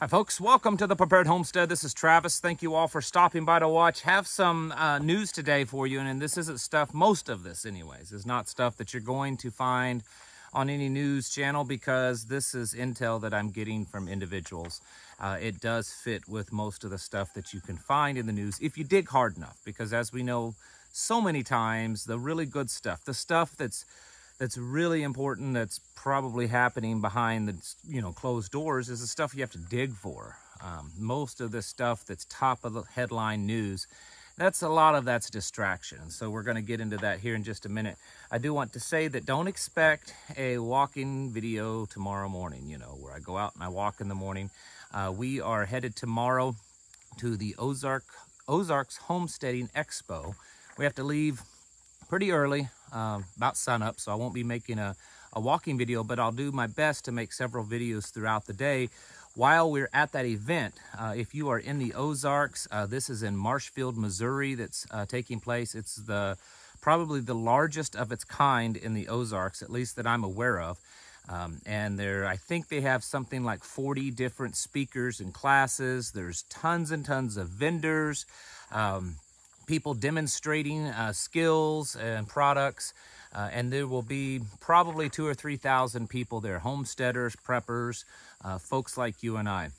Hi folks, welcome to the Prepared Homestead. This is Travis. Thank you all for stopping by to watch. Have some news today for you, and this isn't stuff, most of this anyways, is not stuff that you're going to find on any news channel because this is intel that I'm getting from individuals. It does fit with most of the stuff that you can find in the news if you dig hard enough, because as we know so many times, the really good stuff, the stuff that's really important, that's probably happening behind the closed doors, is the stuff you have to dig for. Most of this stuff that's top of the headline news, a lot of that's distraction. So we're going to get into that here in just a minute. I do want to say that don't expect a walking video tomorrow morning, where I go out and I walk in the morning. We are headed tomorrow to the Ozarks Homesteading Expo. We have to leave pretty early, about sunup, so I won't be making a walking video, but I'll do my best to make several videos throughout the day while we're at that event. If you are in the Ozarks, this is in Marshfield, Missouri, that's taking place. It's probably the largest of its kind in the Ozarks, at least that I'm aware of. And I think they have something like 40 different speakers and classes. There's tons and tons of vendors, people demonstrating skills and products, and there will be probably 2,000 or 3,000 people there, homesteaders, preppers, folks like you and I.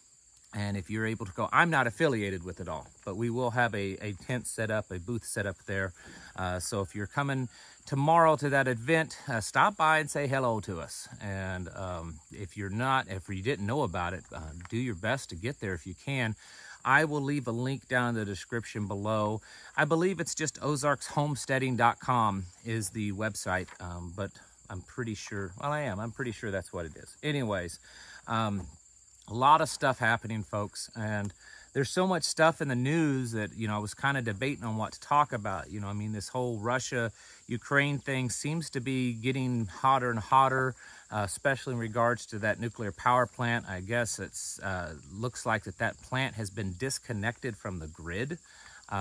And if you're able to go, I'm not affiliated with it all, but we will have a tent set up, a booth set up there. So if you're coming tomorrow to that event, stop by and say hello to us. And if you didn't know about it, do your best to get there if you can. I will leave a link down in the description below. I believe it's just ozarkshomesteading.com is the website, but I'm pretty sure, I'm pretty sure that's what it is. Anyways, a lot of stuff happening, folks, and there's so much stuff in the news that, I was kind of debating on what to talk about. This whole Russia-Ukraine thing seems to be getting hotter and hotter, especially in regards to that nuclear power plant. I guess it's looks like that plant has been disconnected from the grid.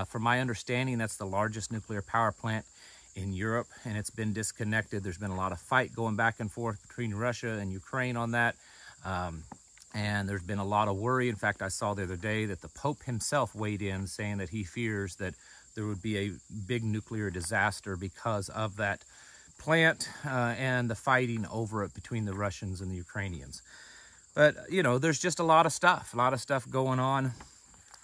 From my understanding, that's the largest nuclear power plant in Europe, and it's been disconnected. There's been a lot of fight going back and forth between Russia and Ukraine on that. And there's been a lot of worry. In fact, I saw the other day that the Pope himself weighed in saying that he fears that there would be a big nuclear disaster because of that plant and the fighting over it between the Russians and the Ukrainians. But, there's just a lot of stuff going on.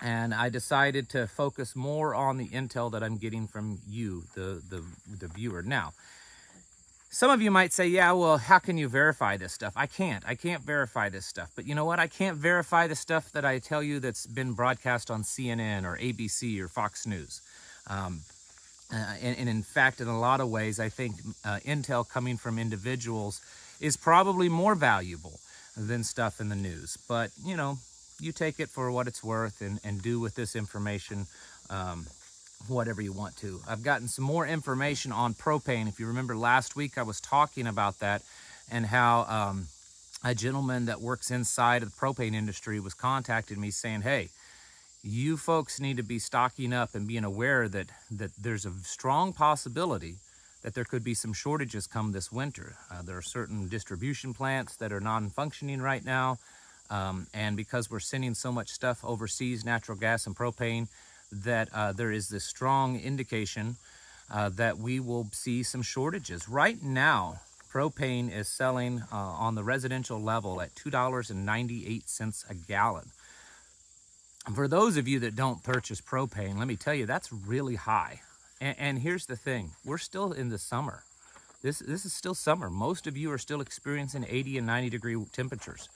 And I decided to focus more on the intel that I'm getting from you, the viewer. Now, some of you might say, yeah, well, how can you verify this stuff? I can't verify this stuff. But you know what? I can't verify the stuff that I tell you that's been broadcast on CNN or ABC or Fox News. And in fact, in a lot of ways, I think intel coming from individuals is probably more valuable than stuff in the news. But, you take it for what it's worth and do with this information whatever you want to. I've gotten some more information on propane. If you remember last week, I was talking about that and how a gentleman that works inside of the propane industry was contacting me saying, hey, you folks need to be stocking up and being aware that there's a strong possibility that there could be some shortages come this winter. There are certain distribution plants that are non-functioning right now. And because we're sending so much stuff overseas, natural gas and propane, that there is this strong indication that we will see some shortages. Right now, propane is selling on the residential level at $2.98 a gallon. For those of you that don't purchase propane, let me tell you, that's really high. And here's the thing, we're still in the summer. This is still summer. Most of you are still experiencing 80 and 90 degree temperatures.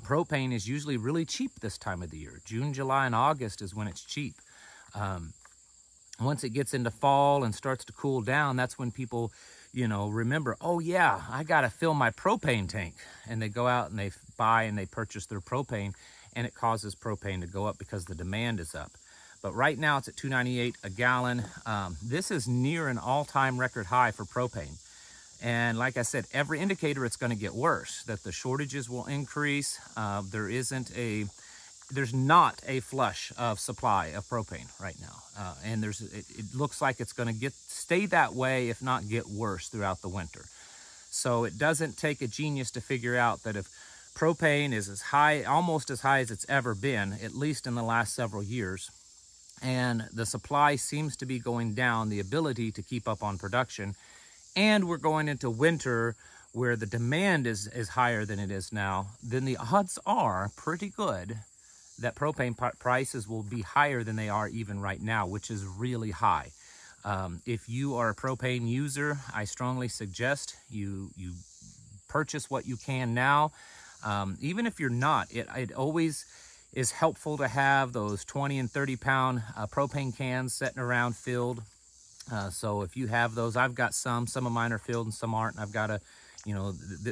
Propane is usually really cheap this time of the year. June, July, and August is when it's cheap. Once it gets into fall and starts to cool down, that's when people, remember, oh yeah, I gotta fill my propane tank. And they go out and they buy and they purchase their propane, and it causes propane to go up because the demand is up. But right now it's at $2.98 a gallon. This is near an all-time record high for propane. And like I said, every indicator it's going to get worse, that the shortages will increase. There's not a flush of supply of propane right now. And it looks like it's going to stay that way, if not get worse throughout the winter. So it doesn't take a genius to figure out that if Propane is as high, almost as high as it's ever been, at least in the last several years. And the supply seems to be going down, the ability to keep up on production. And we're going into winter where the demand is higher than it is now. Then the odds are pretty good that propane prices will be higher than they are even right now, which is really high. If you are a propane user, I strongly suggest you purchase what you can now. Even if you're not, it always is helpful to have those 20 and 30 pound propane cans sitting around filled. So if you have those, I've got some of mine are filled and some aren't. And I've got to,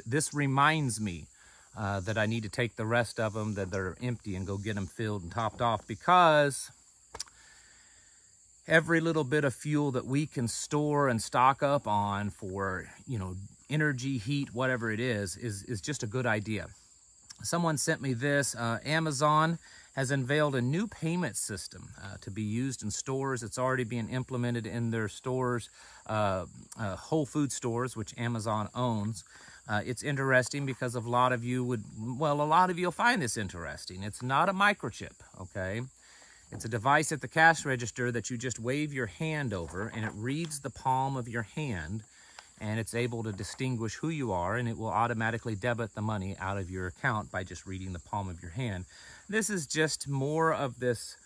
this reminds me that I need to take the rest of them that are empty and go get them filled and topped off, because every little bit of fuel that we can store and stock up on for, energy, heat, whatever it is just a good idea. Someone sent me this. Amazon has unveiled a new payment system to be used in stores. It's already being implemented in their stores, Whole Food stores, which Amazon owns. It's interesting because a lot of you will find this interesting. It's not a microchip, okay? It's a device at the cash register that you just wave your hand over, and it reads the palm of your hand, and it's able to distinguish who you are, and it will automatically debit the money out of your account by just reading the palm of your hand. This is just more of this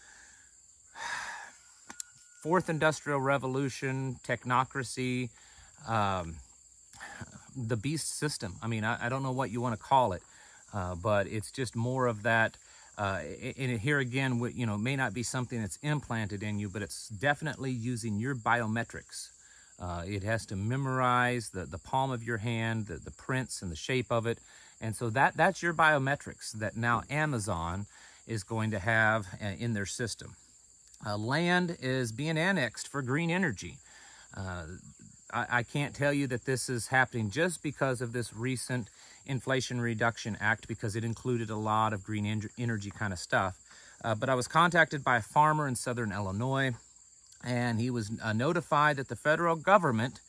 fourth industrial revolution, technocracy, the beast system. I mean, I don't know what you want to call it, but it's just more of that. And here again, may not be something that's implanted in you, but it's definitely using your biometrics. It has to memorize the palm of your hand, the prints and the shape of it. And so that's your biometrics that now Amazon is going to have in their system. Land is being annexed for green energy. I can't tell you that this is happening just because of this recent Inflation Reduction Act, because it included a lot of green energy kind of stuff. But I was contacted by a farmer in southern Illinois, and he was notified that the federal government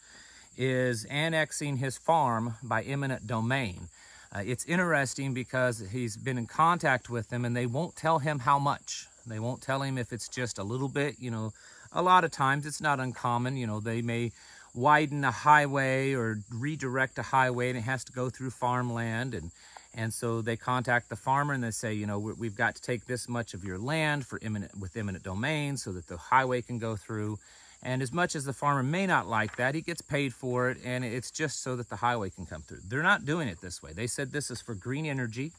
is annexing his farm by eminent domain. It's interesting because he's been in contact with them, and they won't tell him how much. They won't tell him if it's just a little bit. A lot of times it's not uncommon. They may widen a highway or redirect a highway, and it has to go through farmland, and so they contact the farmer and they say, we've got to take this much of your land with eminent domain so that the highway can go through. And as much as the farmer may not like that, he gets paid for it, and it's just so that the highway can come through. They're not doing it this way. They said this is for green energy,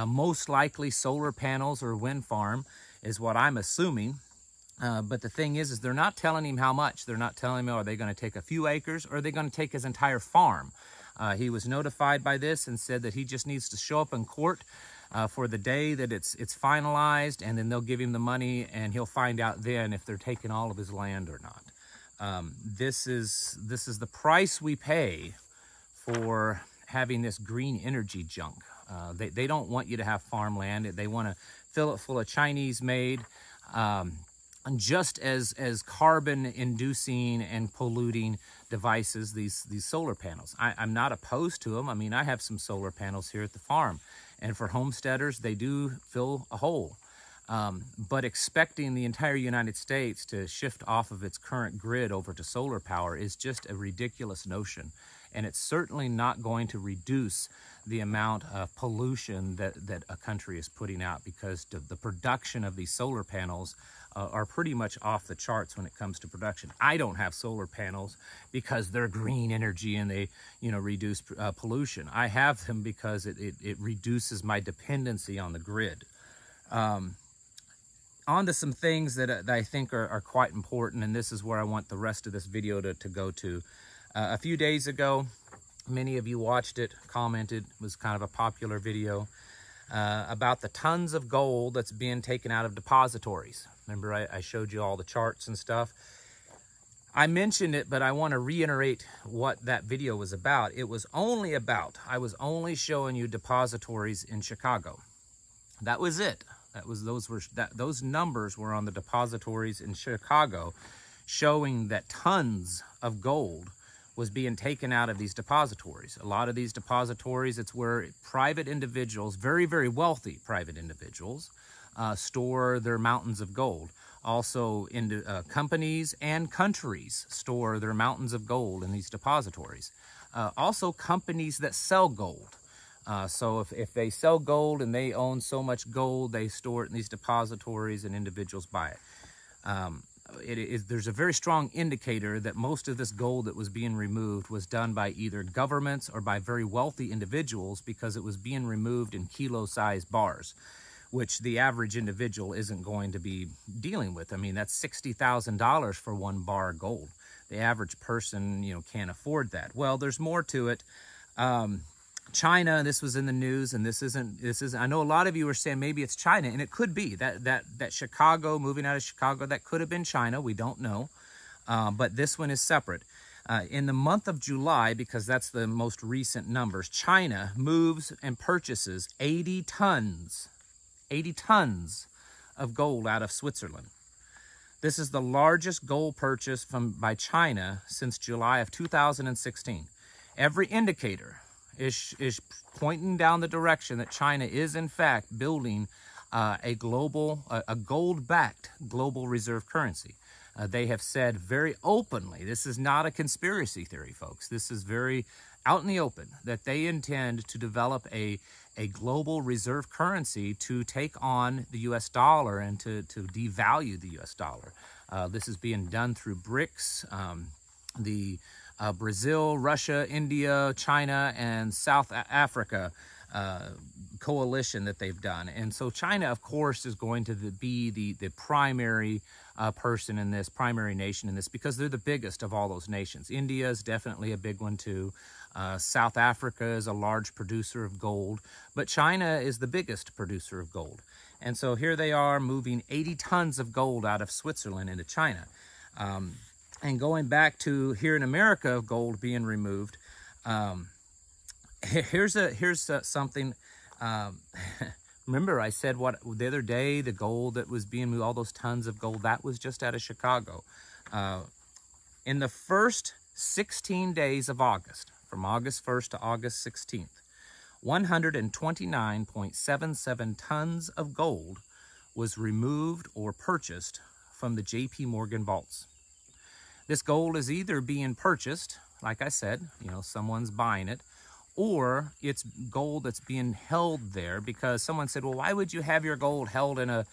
most likely solar panels or wind farm is what I'm assuming. But the thing is they're not telling him how much. They're not telling him, are they going to take a few acres, or are they going to take his entire farm? He was notified by this and said that he just needs to show up in court for the day that it's finalized, and then they'll give him the money, and he'll find out then if they're taking all of his land or not. This is the price we pay for having this green energy junk. They don't want you to have farmland. They want to fill it full of Chinese-made, just as carbon inducing and polluting devices, these solar panels. I'm not opposed to them. I mean, I have some solar panels here at the farm, and for homesteaders, they do fill a hole. But expecting the entire United States to shift off of its current grid over to solar power is just a ridiculous notion. And it's certainly not going to reduce the amount of pollution that a country is putting out, because the production of these solar panels are pretty much off the charts when it comes to production. I don't have solar panels because they're green energy and they reduce pollution. I have them because it reduces my dependency on the grid. On to some things that I think are quite important, and this is where I want the rest of this video to go to. A few days ago, many of you watched it, commented. It was kind of a popular video about the tons of gold that's being taken out of depositories. Remember, I showed you all the charts and stuff. I mentioned it, but I want to reiterate what that video was about. It was only about, I was only showing you depositories in Chicago. That was it. Those numbers were on the depositories in Chicago, showing that tons of gold was being taken out of these depositories. A lot of these depositories, it's where private individuals, very, very wealthy private individuals, store their mountains of gold. Also, companies and countries store their mountains of gold in these depositories. Also, companies that sell gold. So if they sell gold and they own so much gold, they store it in these depositories and individuals buy it. There's a very strong indicator that most of this gold that was being removed was done by either governments or by very wealthy individuals, because it was being removed in kilo-sized bars, which the average individual isn't going to be dealing with. I mean, that's $60,000 for one bar of gold. The average person, can't afford that. Well, there's more to it. China, this was in the news, and this isn't, I know a lot of you are saying maybe it's China, and it could be that Chicago, moving out of Chicago, that could have been China. We don't know. But this one is separate. In the month of July, because that's the most recent numbers, China moves and purchases 80 tons of gold out of Switzerland. This is the largest gold purchase by China since July of 2016. Every indicator is pointing down the direction that China is in fact building a gold-backed global reserve currency. They have said very openly, this is not a conspiracy theory, folks. This is very out in the open, that they intend to develop a global reserve currency to take on the U.S. dollar and to devalue the U.S. dollar. This is being done through BRICS, Brazil, Russia, India, China, and South Africa coalition that they've done. And so China, of course, is going to be the primary person in this, primary nation in this, because they're the biggest of all those nations. India is definitely a big one too. South Africa is a large producer of gold, but China is the biggest producer of gold. And so here they are moving 80 tons of gold out of Switzerland into China. And going back to here in America, gold being removed, here's something. Remember I said the other day, the gold that was being moved, all those tons of gold, that was just out of Chicago. In the first 16 days of August, from August 1st to August 16th, 129.77 tons of gold was removed or purchased from the J.P. Morgan vaults. This gold is either being purchased, like I said, someone's buying it, or it's gold that's being held there because someone said, well, why would you have your gold held in a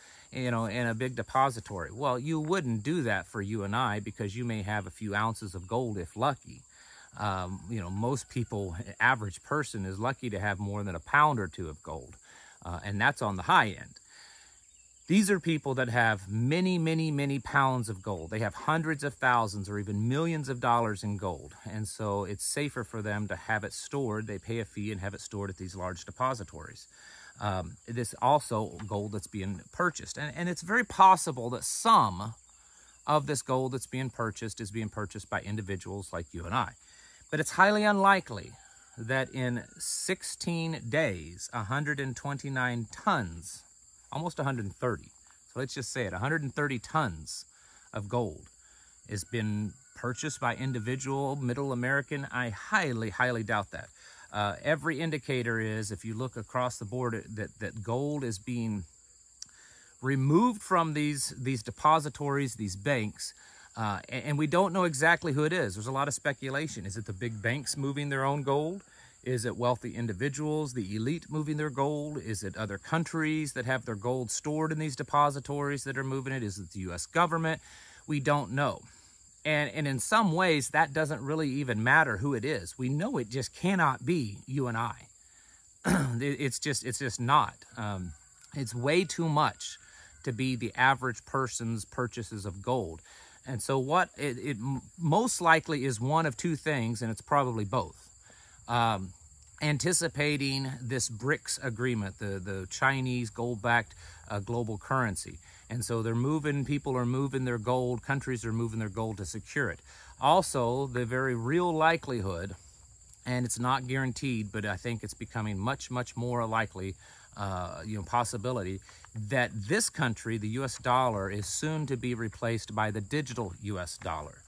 big depository? Well, you wouldn't do that for you and I, because you may have a few ounces of gold if lucky. Most people, average person, is lucky to have more than a pound or two of gold, and that's on the high end. These are people that have many, many, many pounds of gold. They have hundreds of thousands or even millions of dollars in gold. And so it's safer for them to have it stored. They pay a fee and have it stored at these large depositories. This also gold that's being purchased. And it's very possible that some of this gold that's being purchased is being purchased by individuals like you and I. But it's highly unlikely that in 16 days, 129 tons, almost 130. So let's just say it, 130 tons of gold has been purchased by individual middle American. I highly, highly doubt that. Every indicator is, if you look across the board, that gold is being removed from these depositories, these banks, and we don't know exactly who it is. There's a lot of speculation. Is it the big banks moving their own gold? Is it wealthy individuals, the elite, moving their gold? Is it other countries that have their gold stored in these depositories that are moving it? Is it the U.S. government? We don't know. And in some ways, that doesn't really even matter who it is. We know it just cannot be you and I. It's just not. It's way too much to be the average person's purchases of gold. And so what it most likely is one of two things, and it's probably both. Anticipating this BRICS agreement, the Chinese gold-backed global currency. And so people are moving their gold, countries are moving their gold to secure it. Also, the very real likelihood, and it's not guaranteed, but I think it's becoming much, much more likely, possibility, that this country, the U.S. dollar, is soon to be replaced by the digital U.S. dollar.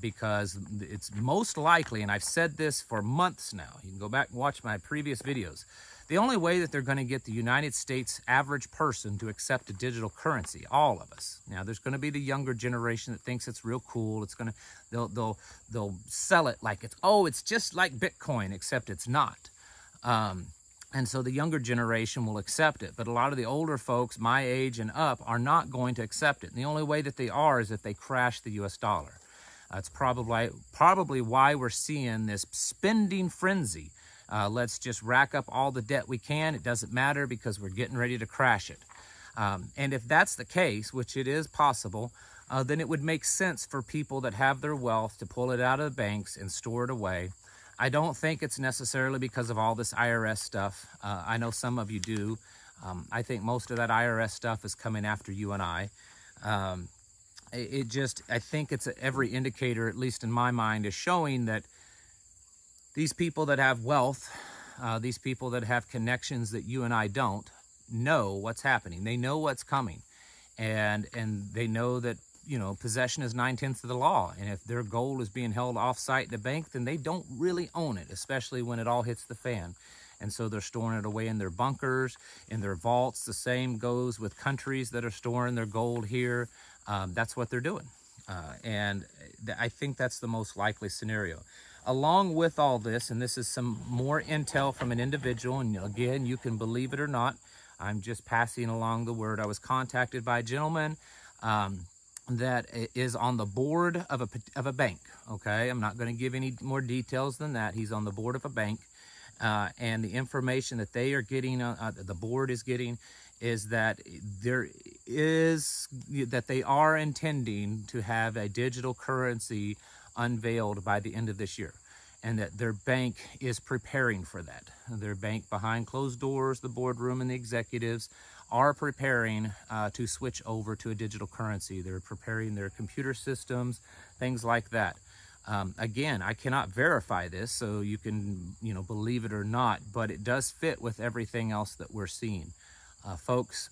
because it's most likely, and I've said this for months now, you can go back and watch my previous videos, the only way that they're going to get the United States average person to accept a digital currency, all of us. Now, there's going to be the younger generation that thinks it's real cool. It's going to, they'll sell it like it's just like Bitcoin, except it's not. And so the younger generation will accept it, but a lot of the older folks, my age and up, are not going to accept it. And the only way that they are is if they crash the US dollar. That's probably why we're seeing this spending frenzy. Let's just rack up all the debt we can. It doesn't matter because we're getting ready to crash it. And if that's the case, which it is possible, then it would make sense for people that have their wealth to pull it out of the banks and store it away. I don't think it's necessarily because of all this IRS stuff. I know some of you do. I think most of that IRS stuff is coming after you and I. I think it's every indicator, at least in my mind, is showing that these people that have wealth, these people that have connections that you and I don't, know what's happening. They know what's coming. And they know that, you know, possession is 9/10 of the law. And if their gold is being held off-site in the bank, then they don't really own it, especially when it all hits the fan. And so they're storing it away in their bunkers, in their vaults. The same goes with countries that are storing their gold here. That's what they're doing. And I think that's the most likely scenario. Along with all this, and this is some more intel from an individual, and again, you can believe it or not, I'm just passing along the word. I was contacted by a gentleman that is on the board of a bank, okay? I'm not going to give any more details than that. He's on the board of a bank, and the information that they are getting, the board is getting, is that they are intending to have a digital currency unveiled by the end of this year, and that their bank is preparing for that. Their bank, behind closed doors, the boardroom and the executives are preparing to switch over to a digital currency. They're preparing their computer systems, things like that. Again, I cannot verify this, so you can, believe it or not, but it does fit with everything else that we're seeing. Folks,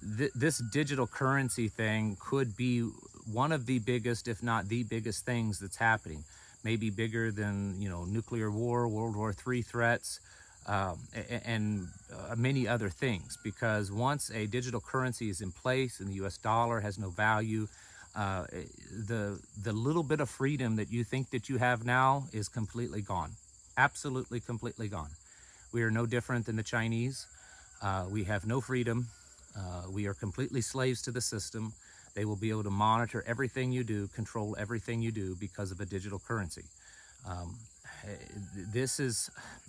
this digital currency thing could be one of the biggest, if not the biggest things that's happening. Maybe bigger than, nuclear war, World War III threats, and many other things. Because once a digital currency is in place and the US dollar has no value, the little bit of freedom that you think that you have now is completely gone. Absolutely completely gone. We are no different than the Chinese. We have no freedom. We are completely slaves to the system. They will be able to monitor everything you do, control everything you do because of a digital currency.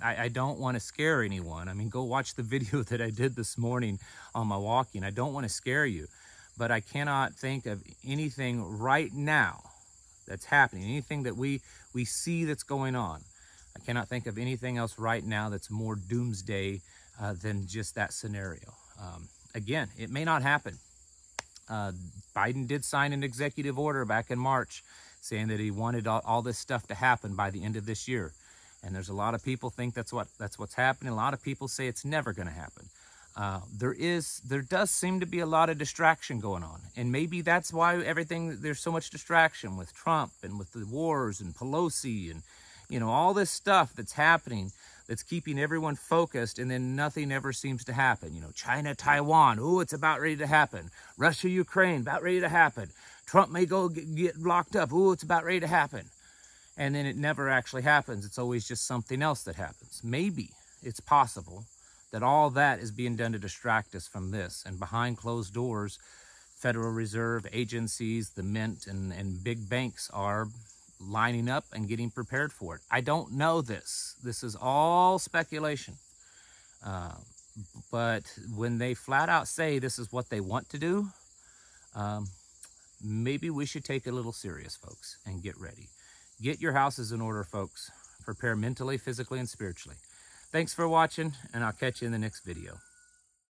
I don't want to scare anyone. I mean, go watch the video that I did this morning on my walking. I don't want to scare you, but I cannot think of anything right now that's happening, anything that we see that's going on. I cannot think of anything else right now that's more doomsday than just that scenario. Again, it may not happen. Biden did sign an executive order back in March saying that he wanted all this stuff to happen by the end of this year. And there's a lot of people think that's what's happening. A lot of people say it's never going to happen. There does seem to be a lot of distraction going on. And maybe that's why there's so much distraction with Trump and with the wars and Pelosi and, all this stuff that's happening that's keeping everyone focused, and then nothing ever seems to happen. China, Taiwan, oh, it's about ready to happen. Russia, Ukraine, about ready to happen. Trump may go get locked up. Oh, it's about ready to happen. And then it never actually happens. It's always just something else that happens. Maybe it's possible that all that is being done to distract us from this. And behind closed doors, Federal Reserve agencies, the Mint, and big banks are lining up and getting prepared for it. I don't know this. This is all speculation. But when they flat out say this is what they want to do, maybe we should take it a little serious, folks, and get ready. Get your houses in order, folks. Prepare mentally, physically, and spiritually. Thanks for watching, and I'll catch you in the next video.